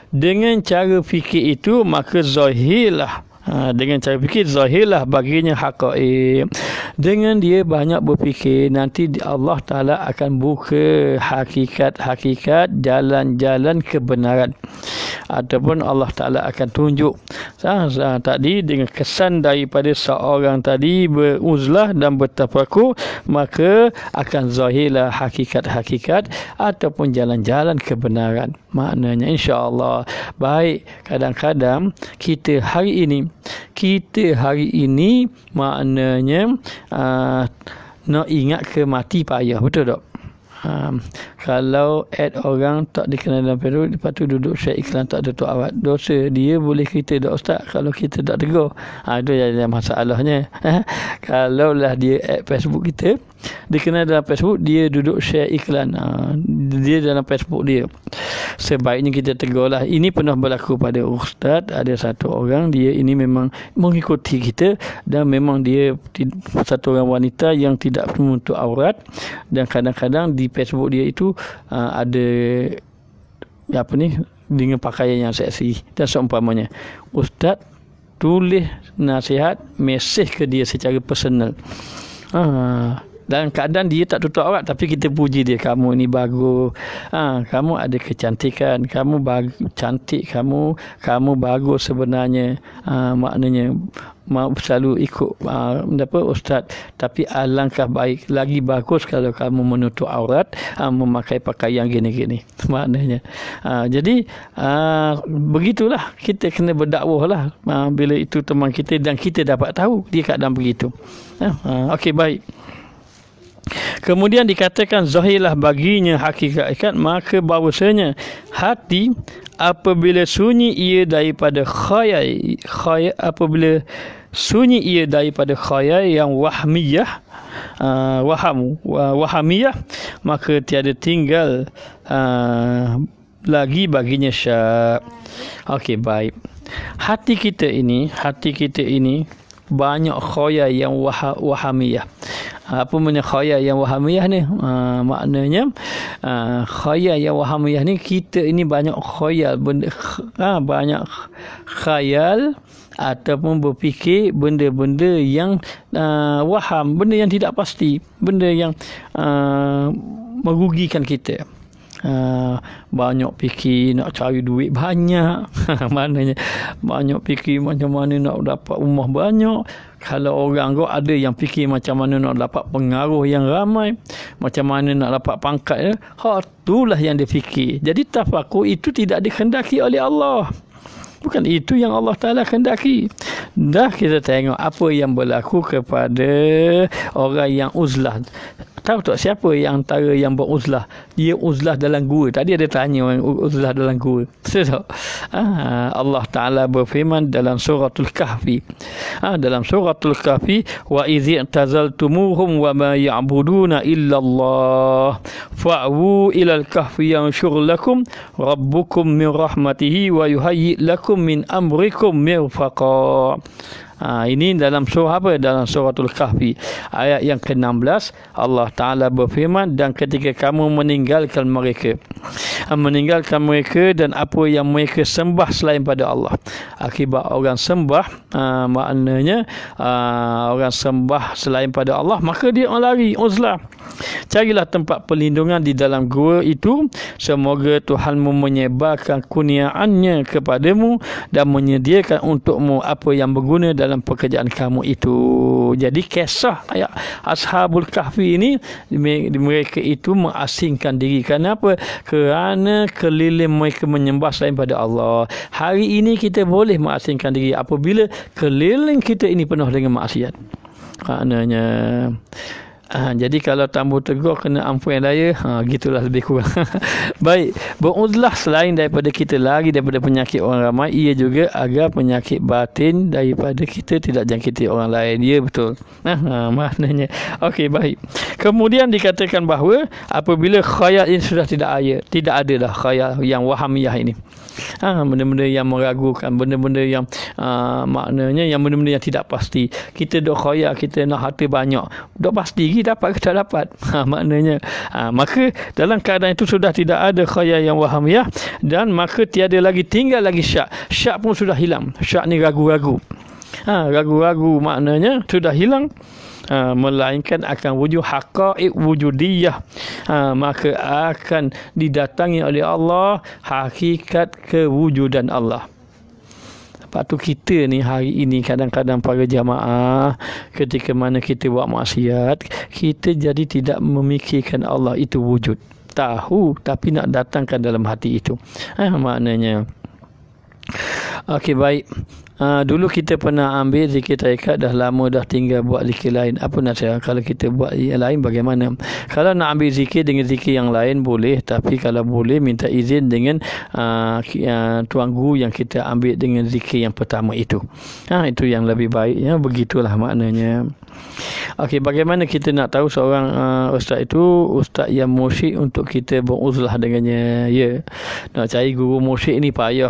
dengan cara fikir itu, maka zahirlah, dengan cara fikir zahirlah baginya haqaiq. Dengan dia banyak berfikir, nanti Allah Ta'ala akan buka hakikat-hakikat, jalan-jalan kebenaran. ataupun Allah Ta'ala akan tunjuk. Tadi dengan kesan daripada seorang tadi beruzlah dan bertafakur, maka akan zahirlah hakikat-hakikat ataupun jalan-jalan kebenaran. Maknanya insya-Allah. Baik, kadang-kadang kita hari ini maknanya nak ingat ke mati payah, betul tak? Kalau orang tak dikenal dalam Facebook, lepas tu duduk share iklan tak ada tok awat, dosa dia boleh kita tak ustaz kalau kita tak tegur. Itu yang masalahnya. Kalau lah dia Facebook kita, dikenal dalam Facebook, dia duduk share iklan, dia dalam Facebook dia, sebaiknya kita tegur lah. Ini pernah berlaku pada ustaz. Ada satu orang, dia ini memang mengikuti kita dan memang dia satu orang wanita yang tidak menutup aurat, dan kadang-kadang di Facebook dia itu ada dengan pakaian yang seksi dan seumpamanya. Ustaz tulis nasihat, mesej ke dia secara personal. Dalam keadaan dia tak tutup aurat, tapi kita puji dia, kamu ni bagus, kamu ada kecantikan, kamu cantik, kamu bagus sebenarnya, maknanya selalu ikut ustaz, tapi alangkah baik, lagi bagus kalau kamu menutup aurat, memakai pakaian gini-gini, maknanya. Jadi begitulah, kita kena berdakwah lah bila itu teman kita dan kita dapat tahu dia keadaan begitu. Okey, baik. Kemudian dikatakan zahirlah baginya hakikat, maka bahawasanya hati apabila sunyi ia daripada khayal, apabila sunyi ia daripada khayal yang wahmiyah, wahamiyah, maka tiada tinggal lagi baginya syak. Okey, baik. Hati kita ini banyak khayal yang wahamiyah. Apa makna khayal yang wahamiyah ni? Maknanya khayal yang wahamiyah ni, kita ini banyak khayal, banyak khayal ataupun berfikir benda-benda yang waham, benda yang tidak pasti, benda yang merugikan kita. Banyak fikir nak cari duit banyak, maknanya banyak fikir macam mana nak dapat rumah banyak. Kalau orang ada yang fikir macam mana nak dapat pengaruh yang ramai, macam mana nak dapat pangkat, itulah yang dia fikir. Jadi tafakur itu tidak dikehendaki oleh Allah. Bukan itu yang Allah Ta'ala kehendaki. Dah kita tengok apa yang berlaku kepada orang yang uzlah. Tahu tak siapa yang antara yang beruzlah? Dia uzlah dalam gua. Tadi ada tanya orang uzlah dalam gua. Tahu? Allah Ta'ala berfirman dalam suratul Kahfi. Dalam suratul Kahfi, wa idh i'tazaltumuhum wa ma ya'buduna illa Allah fa'wu ilal kahfi yanshur lakum rabbukum min rahmatihi wa yuhayyi lakum min amrikum mirfaqa. Ini dalam surah apa? Dalam suratul Kahfi ayat yang ke-16. Allah Ta'ala berfirman, dan ketika kamu meninggalkan mereka dan apa yang mereka sembah selain pada Allah. Akibat orang sembah, maknanya orang sembah selain pada Allah, maka dia lari, uzlah. Carilah tempat perlindungan di dalam gua itu, semoga Tuhanmu menyebarkan kurniaannya kepadamu dan menyediakan untukmu apa yang berguna dalam pekerjaan kamu itu. Jadi kisah ayat Ashabul Kahfi ini, mereka itu mengasingkan diri. Kenapa? Kerana keliling mereka menyembah selain pada Allah. Hari ini kita boleh mengasingkan diri apabila keliling kita ini penuh dengan maksiat. Maknanya jadi kalau tamu tegur kena ampun yang daya, gitulah lebih kurang. Baik, beruzlah selain daripada kita lari daripada penyakit orang ramai, ia juga agar penyakit batin daripada kita tidak jangkiti orang lain. Ya, betul. Maknanya. Okey, baik. Kemudian dikatakan bahawa apabila khayal ini sudah tidak ada dah khayal yang wahamiyah ini. Benda-benda yang meragukan, benda-benda yang maknanya yang benda-benda yang tidak pasti. Kita dok khayal kita nak harta banyak, dok pasti dapat ke tak dapat. Maknanya maka dalam keadaan itu sudah tidak ada khayal yang wahamiyah, dan maka tiada lagi tinggal lagi syak. Syak pun sudah hilang. Syak ni ragu-ragu. Ragu-ragu maknanya sudah hilang. melainkan akan wujud haqaiq wujudiyah, maka akan didatangi oleh Allah hakikat kewujudan Allah. Lepas tu kita ni hari ini kadang-kadang para jamaah, ketika mana kita buat maksiat, kita jadi tidak memikirkan Allah itu wujud. Tahu tapi nak datangkan dalam hati itu. Maknanya. Okey, baik. Dulu kita pernah ambil zikir tarikat, dah lama dah tinggal buat zikir lain. Apa nasihat kalau kita buat yang lain bagaimana? Kalau nak ambil zikir dengan zikir yang lain boleh, tapi kalau boleh minta izin dengan tuan guru yang kita ambil dengan zikir yang pertama itu. Itu yang lebih baik, ya, begitulah maknanya. Okey, bagaimana kita nak tahu seorang ustaz itu ustaz yang mursyid untuk kita beruzlah dengannya? Ya, nak cari guru mursyid ni payah.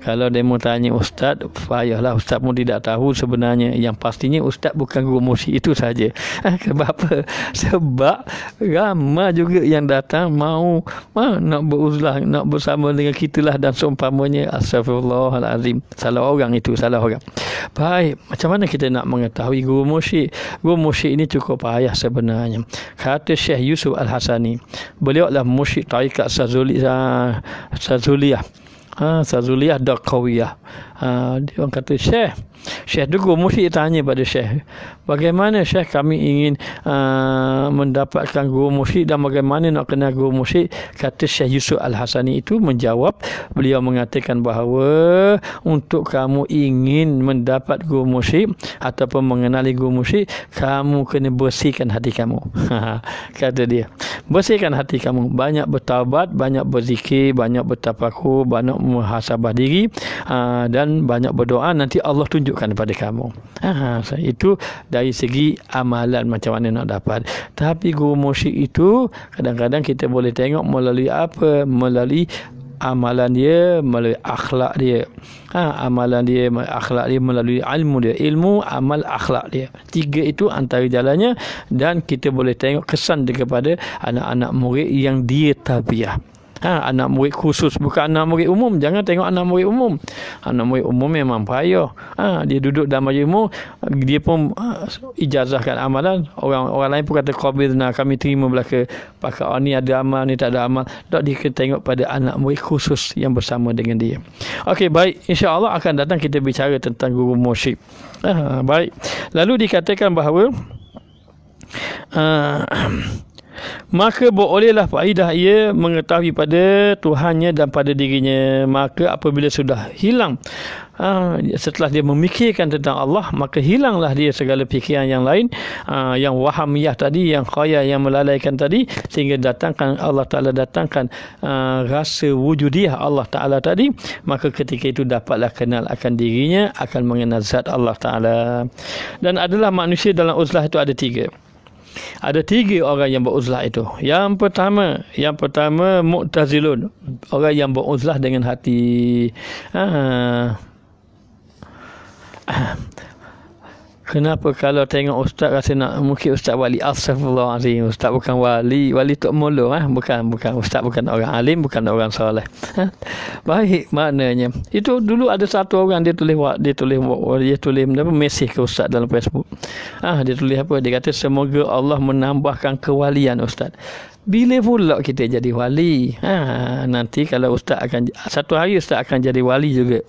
Kalau dia mau tanya ustaz, payahlah. Ustaz pun tidak tahu sebenarnya. Yang pastinya ustaz bukan guru mursyid, itu saja. Sebab apa? Sebab ramai juga yang datang mau nak beruzlah, nak bersama dengan kita lah, dan seumpamanya. Astagfirullahalazim. Salah orang itu, salah orang. Baik, macam mana kita nak mengetahui guru mursyid? Guru mursyid ini cukup payah sebenarnya. Kata Syekh Yusuf Al-Hasani, beliau adalah mursyid tarikat Sazuliyah. Sazuliyah Daqawiyah. Dia orang kata Syekh tu guru mursyid tanya pada Syekh, bagaimana Syekh kami ingin mendapatkan guru mursyid dan bagaimana nak kenal guru mursyid? Kata Syekh Yusuf Al-Hasani itu menjawab, beliau mengatakan bahawa untuk kamu ingin mendapat guru mursyid ataupun mengenali guru mursyid, kamu kena bersihkan hati kamu. Kata dia, bersihkan hati kamu, banyak bertaubat, banyak berzikir, banyak bertafakur, banyak muhasabah diri, dan banyak berdoa, nanti Allah tunjukkan kepada kamu. Itu dari segi amalan macam mana nak dapat. Tapi guru mursyid itu kadang-kadang kita boleh tengok melalui apa? Melalui amalan dia, melalui akhlak dia. Amalan dia, akhlak dia, melalui ilmu dia. Ilmu, amal, akhlak dia. Tiga itu antara jalannya, dan kita boleh tengok kesan dia kepada anak-anak murid yang dia tarbiyah. Anak murid khusus, bukan anak murid umum. Jangan tengok anak murid umum. Anak murid umum memang payah. Dia duduk dalam majlis, dia pun ijazahkan amalan. Orang lain pun kata qabidna, kami terima belaka. Pakar ni ada amal, ni tak ada amal. Tak, dia tengok pada anak murid khusus yang bersama dengan dia. Okey, baik. InsyaAllah akan datang kita bicara tentang guru mursyid. Baik. Lalu dikatakan bahawa maka bolehlah faedah ia mengetahui pada Tuhannya dan pada dirinya. Maka apabila sudah hilang, setelah dia memikirkan tentang Allah, maka hilanglah dia segala fikiran yang lain, yang wahamiyah tadi, yang khayal, yang melalaikan tadi, sehingga datangkan Allah Ta'ala datangkan rasa wujudiyah Allah Ta'ala tadi. Maka ketika itu dapatlah kenal akan dirinya, akan mengenal zat Allah Ta'ala. Dan adalah manusia dalam uzlah itu ada tiga. Ada tiga orang yang beruzlah itu. Yang pertama mu'tazilun, orang yang beruzlah dengan hati. Kenapa kalau tengok ustaz rasa nak mungkin ustaz wali? Astagfirullahalazim, ustaz bukan wali. Wali tok molo, bukan ustaz, bukan orang alim, bukan orang soleh. Baik, maknanya itu dulu ada satu orang dia tulis mesej ke ustaz dalam Facebook. Dia tulis apa? Dia kata semoga Allah menambahkan kewalian ustaz. Bila pula kita jadi wali? Nanti kalau ustaz akan, satu hari ustaz akan jadi wali juga.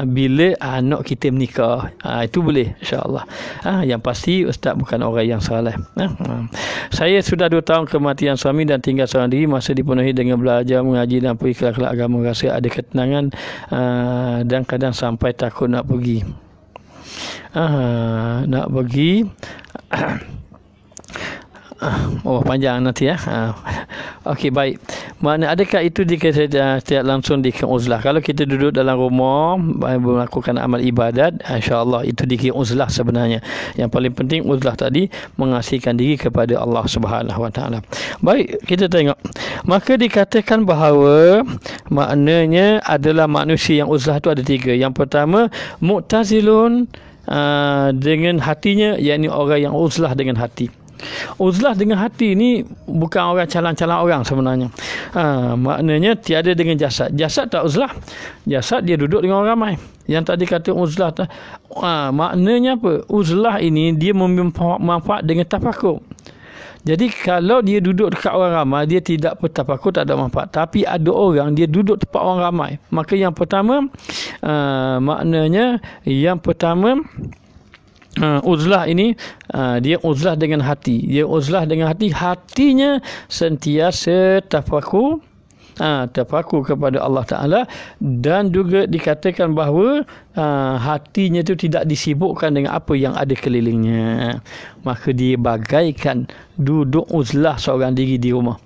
Bila anak kita menikah. Itu boleh, insya-Allah. Yang pasti ustaz bukan orang yang saleh. Saya sudah 2 tahun kematian suami dan tinggal seorang diri. Masa dipenuhi dengan belajar, mengaji dan pergi ke agama, rasa ada ketenangan, dan kadang sampai takut nak pergi. Panjang nanti ya. Okey, baik. Mana adakah itu tidak langsung dikira uzlah? Kalau kita duduk dalam rumah melakukan amal ibadat, insya-Allah itu dikira uzlah sebenarnya. Yang paling penting uzlah tadi mengasihkan diri kepada Allah Subhanahu Wa Taala. Baik, kita tengok. Maka dikatakan bahawa maknanya adalah manusia yang uzlah itu ada tiga. Yang pertama mu'tazilun dengan hatinya, yakni orang yang uzlah dengan hati. Uzlah dengan hati ni bukan orang calang-calang orang sebenarnya. Maknanya tiada dengan jasad. Jasad tak uzlah. Jasad dia duduk dengan orang ramai. Yang tadi kata uzlah maknanya apa? Uzlah ini dia memberi manfaat dengan tafakur. Jadi kalau dia duduk dekat orang ramai, dia tidak bertafakur, tak ada manfaat. Tapi ada orang dia duduk tempat orang ramai. Maka yang pertama maknanya yang pertama uzlah ini dia uzlah dengan hati. Dia uzlah dengan hati. Hatinya sentiasa tafakur, tafakur kepada Allah Ta'ala, dan juga dikatakan bahawa hatinya itu tidak disibukkan dengan apa yang ada kelilingnya. Maka dia bagaikan duduk uzlah seorang diri di rumah.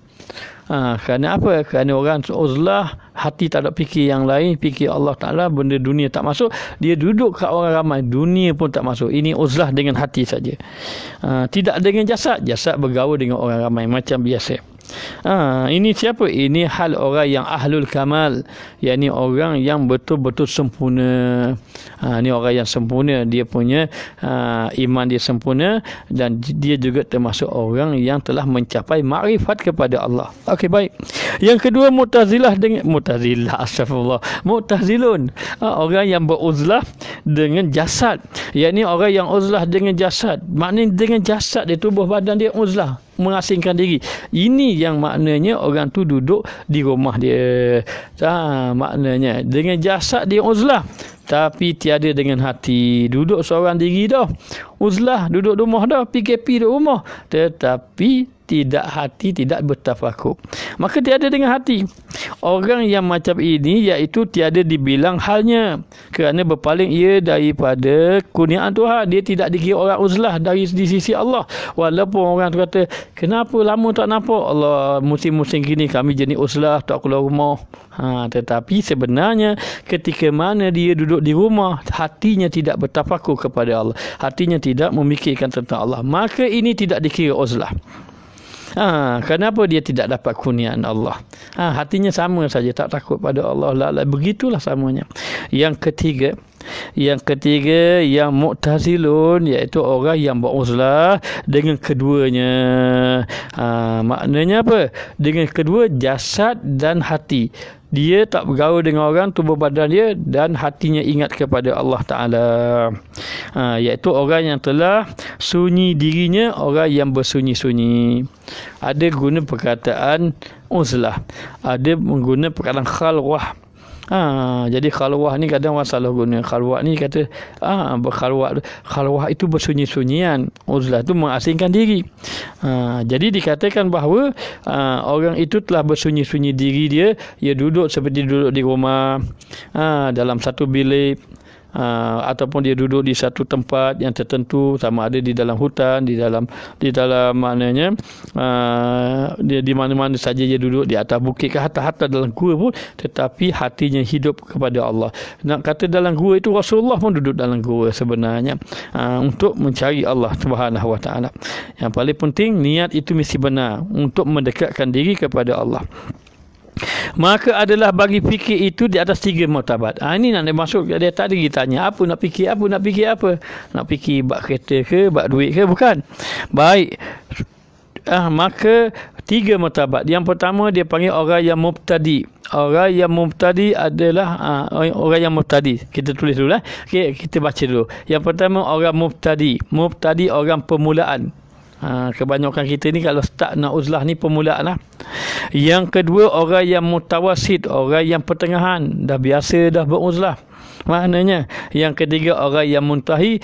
Kerana apa? Kerana orang uzlah, hati tak ada fikir yang lain, fikir Allah Ta'ala, benda dunia tak masuk, dia duduk kat orang ramai, dunia pun tak masuk. Ini uzlah dengan hati saja. Tidak dengan jasad. Jasad bergaul dengan orang ramai macam biasa. Ini siapa? Ini hal orang yang ahlul kamal, yakni orang yang betul-betul sempurna. Ini orang yang sempurna, dia punya iman dia sempurna, dan dia juga termasuk orang yang telah mencapai makrifat kepada Allah. Okey, baik. Yang kedua, Mu'tazilun, orang yang beruzlah dengan jasad, yakni orang yang uzlah dengan jasad. Maknanya dengan jasad dia, tubuh badan dia uzlah, mengasingkan diri. Ini yang maknanya orang tu duduk di rumah dia. Maknanya dengan jasad dia uzlah, tapi tiada dengan hati. Duduk seorang diri dah, uzlah, duduk rumah dah, PKP duduk rumah, tetapi tidak hati, tidak bertafakur. Maka tiada dengan hati. Orang yang macam ini iaitu tiada dibilang halnya, kerana berpaling ia daripada kurniaan Tuhan. Dia tidak dikira orang uzlah dari di sisi Allah. Walaupun orang tu kata, kenapa lama tak nampak? Allah, musim-musim gini kami jenis uzlah, tak keluar rumah. Tetapi sebenarnya ketika mana dia duduk di rumah, hatinya tidak bertafakur kepada Allah, hatinya tidak memikirkan tentang Allah, maka ini tidak dikira uzlah. Kenapa dia tidak dapat kurniaan Allah? Hatinya sama saja, tak takut pada Allah. Begitulah samanya. Yang ketiga yang Mu'tazilun, iaitu orang yang beruzlah dengan keduanya. Maknanya apa? Dengan kedua jasad dan hati. Dia tak bergaul dengan orang, tubuh badan dia, dan hatinya ingat kepada Allah Ta'ala. Iaitu orang yang telah sunyi dirinya, orang yang bersunyi-sunyi. Ada guna perkataan uzlah, ada mengguna perkataan khalwah. Jadi khalwah ni kadang orang salah guna. Khalwah ni kata khalwah itu bersunyi-sunyian. Uzlah itu mengasingkan diri. Jadi dikatakan bahawa orang itu telah bersunyi-sunyi diri dia. Dia duduk seperti duduk di rumah, dalam satu bilik, ataupun dia duduk di satu tempat yang tertentu, sama ada di dalam hutan, di dalam maknanya dia di mana-mana saja dia duduk, di atas bukit ke hatta dalam gua pun, tetapi hatinya hidup kepada Allah. Nak kata dalam gua itu, Rasulullah pun duduk dalam gua sebenarnya, untuk mencari Allah Subhanahu Wa Taala. Yang paling penting, niat itu mesti benar untuk mendekatkan diri kepada Allah. Maka adalah bagi fikir itu di atas 3 martabat. Ini nak masuk, dia tadi kita tanya, apa nak fikir apa? Nak fikir bab kereta ke, bab duit ke? Bukan. Baik. Maka 3 martabat. Yang pertama dia panggil orang yang mubtadi. Orang yang mubtadi adalah orang yang mubtadi. Kita tulis dulu lah. Okay, kita baca dulu. Yang pertama orang mubtadi. Mubtadi orang permulaan. Kebanyakan kita ni kalau start nak uzlah ni permulaan lah. Yang kedua orang yang mutawasid, orang yang pertengahan, dah biasa dah beruzlah maknanya. Yang ketiga orang yang muntahi,